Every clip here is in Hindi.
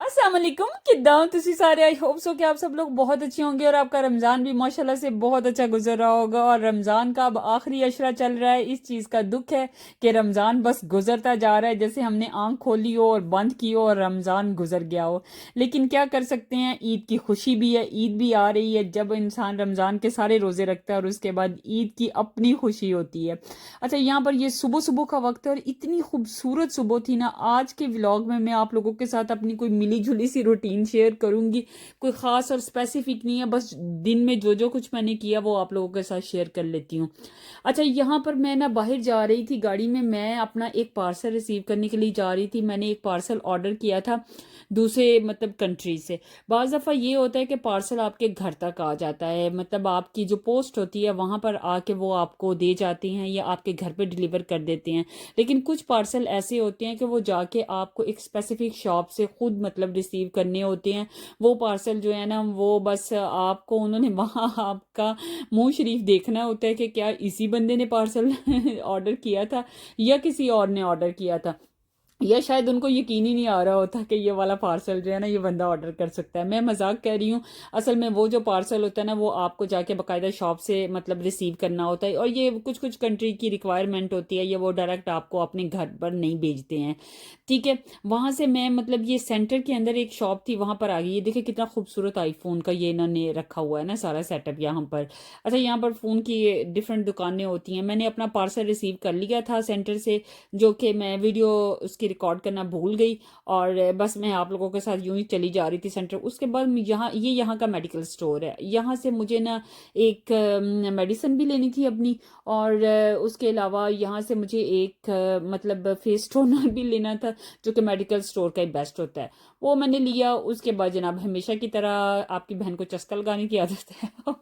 अस्सलाम वालेकुम किद्दां तुसी सारे आई होप सो कि आप सब लोग बहुत अच्छे होंगे और आपका रमज़ान भी माशाल्लाह से बहुत अच्छा गुजर रहा होगा। और रमज़ान का अब आखिरी अशरा चल रहा है। इस चीज़ का दुख है कि रमज़ान बस गुजरता जा रहा है, जैसे हमने आंख खोली हो और बंद की हो और रमज़ान गुजर गया हो। लेकिन क्या कर सकते हैं, ईद की खुशी भी है, ईद भी आ रही है। जब इंसान रमज़ान के सारे रोज़े रखता है और उसके बाद ईद की अपनी खुशी होती है। अच्छा, यहाँ पर ये सुबह सुबह का वक्त है और इतनी खूबसूरत सुबह थी ना। आज के व्लॉग में मैं आप लोगों के साथ अपनी कोई मिली जुली सी रूटीन शेयर करूंगी। कोई ख़ास और स्पेसिफिक नहीं है, बस दिन में जो जो कुछ मैंने किया वो आप लोगों के साथ शेयर कर लेती हूँ। अच्छा, यहाँ पर मैं ना बाहर जा रही थी गाड़ी में, मैं अपना एक पार्सल रिसीव करने के लिए जा रही थी। मैंने एक पार्सल ऑर्डर किया था दूसरे मतलब कंट्री से। बाज़ दफ़ा ये होता है कि पार्सल आपके घर तक आ जाता है, मतलब आपकी जो पोस्ट होती है वहाँ पर आके वो आपको दे जाती हैं या आपके घर पे डिलीवर कर देते हैं। लेकिन कुछ पार्सल ऐसे होते हैं कि वो जाके आपको एक स्पेसिफिक शॉप से खुद मतलब रिसीव करने होते हैं। वो पार्सल जो है ना, वो बस आपको उन्होंने वहाँ आपका मुंह शरीफ देखना होता है कि क्या इसी बंदे ने पार्सल ऑर्डर किया था या किसी और ने ऑर्डर किया था, या शायद उनको यकीन ही नहीं आ रहा होता कि ये वाला पार्सल जो है ना ये बंदा ऑर्डर कर सकता है। मैं मजाक कह रही हूँ। असल में वो जो पार्सल होता है ना वो आपको जाके बाकायदा शॉप से मतलब रिसीव करना होता है, और ये कुछ कुछ कंट्री की रिक्वायरमेंट होती है, ये वो डायरेक्ट आपको अपने घर पर नहीं भेजते हैं। ठीक है। वहाँ से मैं मतलब ये सेंटर के अंदर एक शॉप थी, वहाँ पर आ गई। ये देखिए कितना खूबसूरत आईफोन का ये इन्होंने रखा हुआ है ना सारा सेटअप यहाँ पर। अच्छा, यहाँ पर फ़ोन की डिफरेंट दुकानें होती हैं। मैंने अपना पार्सल रिसीव कर लिया था सेंटर से, जो कि मैं वीडियो उसकी रिकॉर्ड करना भूल गई। और बस मैं आप लोगों के साथ यूं ही चली जा रही थी सेंटर। उसके बाद यहाँ का मेडिकल स्टोर है, यहाँ से मुझे ना एक मेडिसिन भी लेनी थी अपनी। और उसके अलावा यहाँ से मुझे एक मतलब फेस टोनर भी लेना था, जो कि मेडिकल स्टोर का ही बेस्ट होता है। वो मैंने लिया। उसके बाद जनाब हमेशा की तरह आपकी बहन को चस्का लगाने की आदत है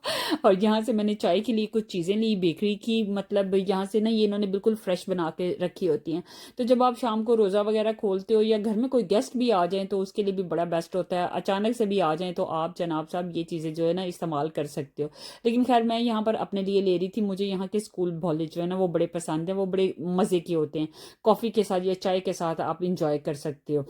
और यहाँ से मैंने चाय के लिए कुछ चीज़ें ली बेकरी की। मतलब यहाँ से ना ये इन्होंने बिल्कुल फ्रेश बना के रखी होती हैं। तो जब आप शाम को रोज़ा वगैरह खोलते हो या घर में कोई गेस्ट भी आ जाए तो उसके लिए भी बड़ा बेस्ट होता है। अचानक से भी आ जाए तो आप जनाब साहब ये चीज़ें जो है ना इस्तेमाल कर सकते हो। लेकिन खैर मैं यहाँ पर अपने लिए ले रही थी। मुझे यहाँ के स्कूल भोले जो है ना वो बड़े पसंद है, वो बड़े मज़े के होते हैं। कॉफ़ी के साथ या चाय के साथ आप इंजॉय कर सकते हो।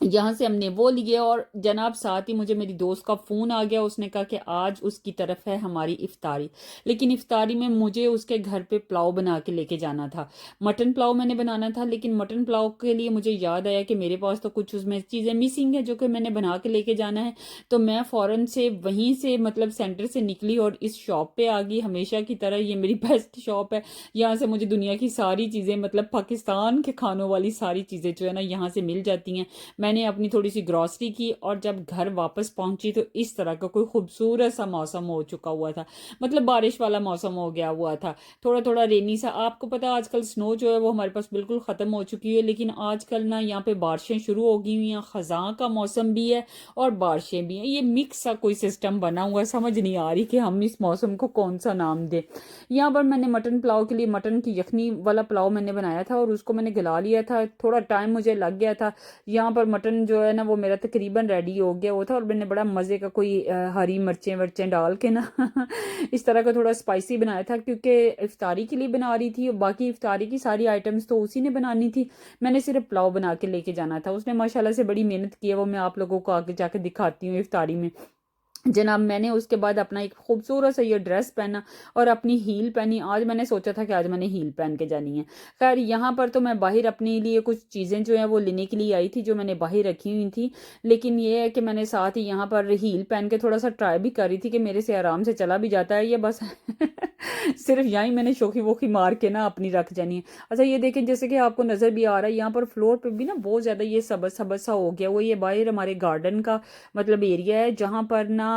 यहाँ से हमने वो लिए और जनाब साथ ही मुझे मेरी दोस्त का फ़ोन आ गया। उसने कहा कि आज उसकी तरफ है हमारी इफ्तारी। लेकिन इफ्तारी में मुझे उसके घर पे पुलाव बना के लेके जाना था। मटन पुलाव मैंने बनाना था, लेकिन मटन पुलाव के लिए मुझे याद आया कि मेरे पास तो कुछ उसमें चीज़ें मिसिंग है जो कि मैंने बना के लेके जाना है। तो मैं फ़ौरन से वहीं से मतलब सेंटर से निकली और इस शॉप पे आ गई। हमेशा की तरह ये मेरी बेस्ट शॉप है। यहाँ से मुझे दुनिया की सारी चीज़ें मतलब पाकिस्तान के खानों वाली सारी चीज़ें जो है ना यहाँ से मिल जाती हैं। मैंने अपनी थोड़ी सी ग्रॉसरी की और जब घर वापस पहुंची तो इस तरह का कोई खूबसूरत सा मौसम हो चुका हुआ था। मतलब बारिश वाला मौसम हो गया हुआ था, थोड़ा थोड़ा रेनी सा। आपको पता है आजकल स्नो जो है वो हमारे पास बिल्कुल ख़त्म हो चुकी है, लेकिन आजकल ना यहाँ पे बारिशें शुरू हो गई हुई हैं। ख़ज़ां का मौसम भी है और बारिशें भी हैं। ये मिक्स सा कोई सिस्टम बना हुआ है, समझ नहीं आ रही कि हम इस मौसम को कौन सा नाम दें। यहाँ पर मैंने मटन पुलाव के लिए मटन की यखनी वाला पुलाव मैंने बनाया था और उसको मैंने गला लिया था। थोड़ा टाइम मुझे लग गया था। यहाँ पर मटन जो है ना वो मेरा तकरीबन रेडी हो गया वो था, और मैंने बड़ा मज़े का कोई हरी मिर्चें वर्चें डाल के ना इस तरह का थोड़ा स्पाइसी बनाया था, क्योंकि इफ्तारी के लिए बना रही थी और बाकी इफ्तारी की सारी आइटम्स तो उसी ने बनानी थी। मैंने सिर्फ पुलाव बना के लेके जाना था। उसने माशाल्लाह से बड़ी मेहनत की है, वो मैं आप लोगों को आगे जाके दिखाती हूँ इफ्तारी में। जनाब मैंने उसके बाद अपना एक खूबसूरत सा ये ड्रेस पहना और अपनी हील पहनी। आज मैंने सोचा था कि आज मैंने हील पहन के जानी है। खैर यहाँ पर तो मैं बाहर अपने लिए कुछ चीज़ें जो हैं वो लेने के लिए आई थी, जो मैंने बाहर रखी हुई थी। लेकिन ये है कि मैंने साथ ही यहाँ पर हील पहन के थोड़ा सा ट्राई भी कर रही थी कि मेरे से आराम से चला भी जाता है, ये बस सिर्फ यहीं मैंने शोखी वोखी मार के ना अपनी रख जानी है। अच्छा, ये देखें जैसे कि आपको नज़र भी आ रहा है यहाँ पर फ्लोर पे भी ना बहुत ज़्यादा ये सबज सबज सा हो गया वो। ये बाहर हमारे गार्डन का मतलब एरिया है जहाँ पर ना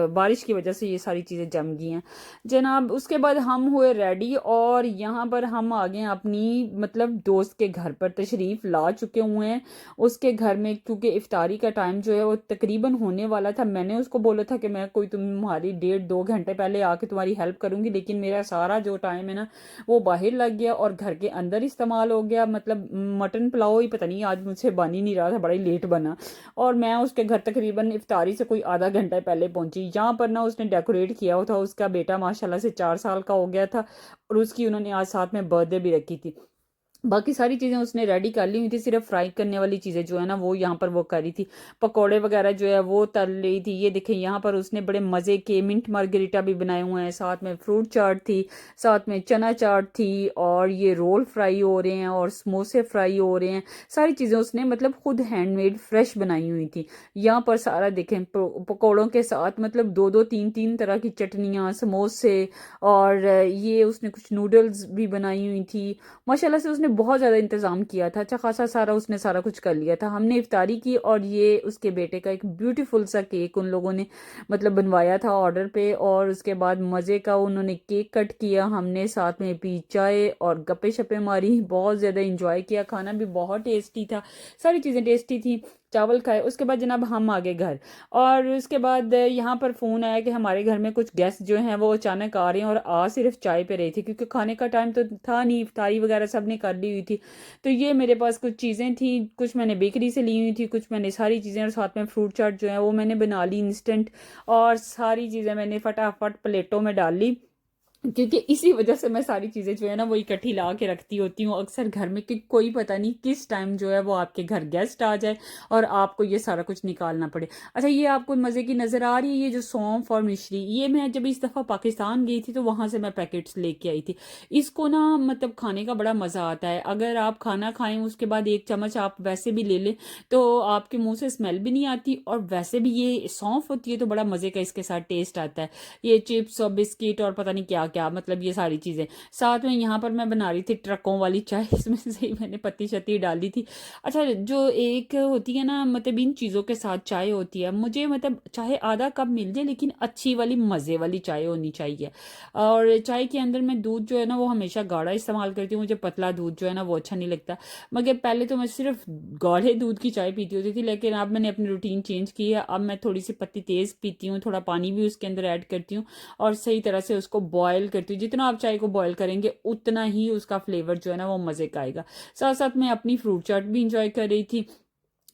बारिश की वजह से ये सारी चीज़ें जम गई हैं जनाब। उसके बाद हम हुए रेडी और यहाँ पर हम आ गए अपनी मतलब दोस्त के घर पर तशरीफ़ ला चुके हुए हैं। उसके घर में क्योंकि इफ्तारी का टाइम जो है वो तकरीबन होने वाला था। मैंने उसको बोला था कि मैं कोई तुम्हारी 1.5-2 घंटे पहले आके तुम्हारी हेल्प करूँगी, लेकिन मेरा सारा जो टाइम है ना वो बाहर लग गया और घर के अंदर इस्तेमाल हो गया। मतलब मटन पुलाव ही पता नहीं आज मुझसे बन ही नहीं रहा था, बड़ा ही लेट बना। और मैं उसके घर तकरीबन इफ्तारी से कोई आधा घंटा पहले पहुंची। यहाँ पर ना उसने डेकोरेट किया हुआ था, उसका बेटा माशाल्लाह से 4 साल का हो गया था और उसकी उन्होंने आज साथ में बर्थडे भी रखी थी। बाकी सारी चीज़ें उसने रेडी कर ली हुई थी, सिर्फ फ्राई करने वाली चीज़ें जो है ना वो यहाँ पर वो कर रही थी। पकोड़े वगैरह जो है वो तल रही थी। ये देखें यहाँ पर उसने बड़े मज़े के मिंट मार्गरीटा भी बनाए हुए हैं, साथ में फ्रूट चाट थी, साथ में चना चाट थी, और ये रोल फ्राई हो रहे हैं और समोसे फ्राई हो रहे हैं। सारी चीज़ें उसने मतलब खुद हैंडमेड फ्रेश बनाई हुई थी। यहाँ पर सारा देखें पकौड़ों के साथ मतलब दो दो तीन तीन तरह की चटनियाँ, समोसे, और ये उसने कुछ नूडल्स भी बनाई हुई थी। माशाल्लाह से उसने बहुत ज़्यादा इंतज़ाम किया था, अच्छा खासा सारा उसने सारा कुछ कर लिया था। हमने इफ्तारी की और ये उसके बेटे का एक ब्यूटीफुल सा केक उन लोगों ने मतलब बनवाया था ऑर्डर पे, और उसके बाद मज़े का उन्होंने केक कट किया, हमने साथ में पी चाय और गप्पे शप्पे मारी, बहुत ज़्यादा इंजॉय किया। खाना भी बहुत टेस्टी था, सारी चीज़ें टेस्टी थी। चावल खाए, उसके बाद जनाब हम आ गए घर। और उसके बाद यहाँ पर फ़ोन आया कि हमारे घर में कुछ गेस्ट जो हैं वो अचानक आ रहे हैं, और आ सिर्फ चाय पे रही थी क्योंकि खाने का टाइम तो था नहीं, इफ्तारी वगैरह सब ने कर ली हुई थी। तो ये मेरे पास कुछ चीज़ें थी, कुछ मैंने बेकरी से ली हुई थी, कुछ मैंने सारी चीज़ें, और साथ में फ्रूट चाट जो है वो मैंने बना ली इंस्टेंट, और सारी चीज़ें मैंने फटाफट प्लेटों में डाल ली, क्योंकि इसी वजह से मैं सारी चीज़ें जो है ना वो इकट्ठी ला के रखती होती हूँ अक्सर घर में, कि कोई पता नहीं किस टाइम जो है वो आपके घर गेस्ट आ जाए और आपको ये सारा कुछ निकालना पड़े। अच्छा, ये आपको मज़े की नज़र आ रही है, ये जो सौंफ और मिश्री, ये मैं जब इस दफ़ा पाकिस्तान गई थी तो वहाँ से मैं पैकेट्स लेके आई थी। इसको ना मतलब खाने का बड़ा मज़ा आता है। अगर आप खाना खाएं उसके बाद एक चम्मच आप वैसे भी ले लें तो आपके मुंह से स्मेल भी नहीं आती, और वैसे भी ये सौंफ होती है तो बड़ा मज़े का इसके साथ टेस्ट आता है। ये चिप्स और बिस्किट और पता नहीं क्या क्या, मतलब ये सारी चीज़ें साथ में। यहाँ पर मैं बना रही थी ट्रकों वाली चाय, इसमें से ही मैंने पत्ती शत्ती डाली थी। अच्छा, जो एक होती है ना मतलब इन चीज़ों के साथ चाय होती है, मुझे मतलब चाहे आधा कप मिल जाए लेकिन अच्छी वाली मज़े वाली चाय होनी चाहिए। और चाय के अंदर मैं दूध जो है ना वो हमेशा गाढ़ा इस्तेमाल करती हूँ, मुझे पतला दूध जो है ना वो अच्छा नहीं लगता। मगर पहले तो मैं सिर्फ गाढ़े दूध की चाय पीती होती थी, लेकिन अब मैंने अपनी रूटीन चेंज की है। अब मैं थोड़ी सी पत्ती तेज़ पीती हूँ, थोड़ा पानी भी उसके अंदर ऐड करती हूँ, और सही तरह से उसको बॉयल करती हूँ। जितना आप चाय को बॉयल करेंगे उतना ही उसका फ्लेवर जो है ना वो मज़े का आएगा। साथ साथ मैं अपनी फ्रूट चाट भी इंजॉय कर रही थी।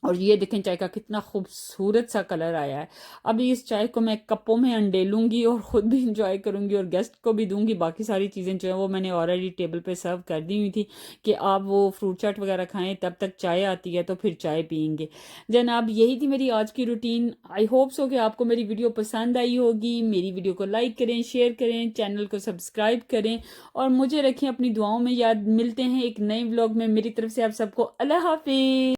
और ये देखें चाय का कितना खूबसूरत सा कलर आया है। अभी इस चाय को मैं कपों में अंडेलूंगी और ख़ुद भी इंजॉय करूंगी और गेस्ट को भी दूंगी। बाकी सारी चीज़ें जो है वो मैंने ऑलरेडी टेबल पे सर्व कर दी हुई थी कि आप वो फ्रूट चाट वगैरह खाएं, तब तक चाय आती है तो फिर चाय पियेंगे। जनाब, यही थी मेरी आज की रूटीन। आई होप सो कि आपको मेरी वीडियो पसंद आई होगी। मेरी वीडियो को लाइक करें, शेयर करें, चैनल को सब्सक्राइब करें, और मुझे रखें अपनी दुआओं में याद। मिलते हैं एक नए व्लॉग में। मेरी तरफ से आप सबको अल्लाह हाफिज।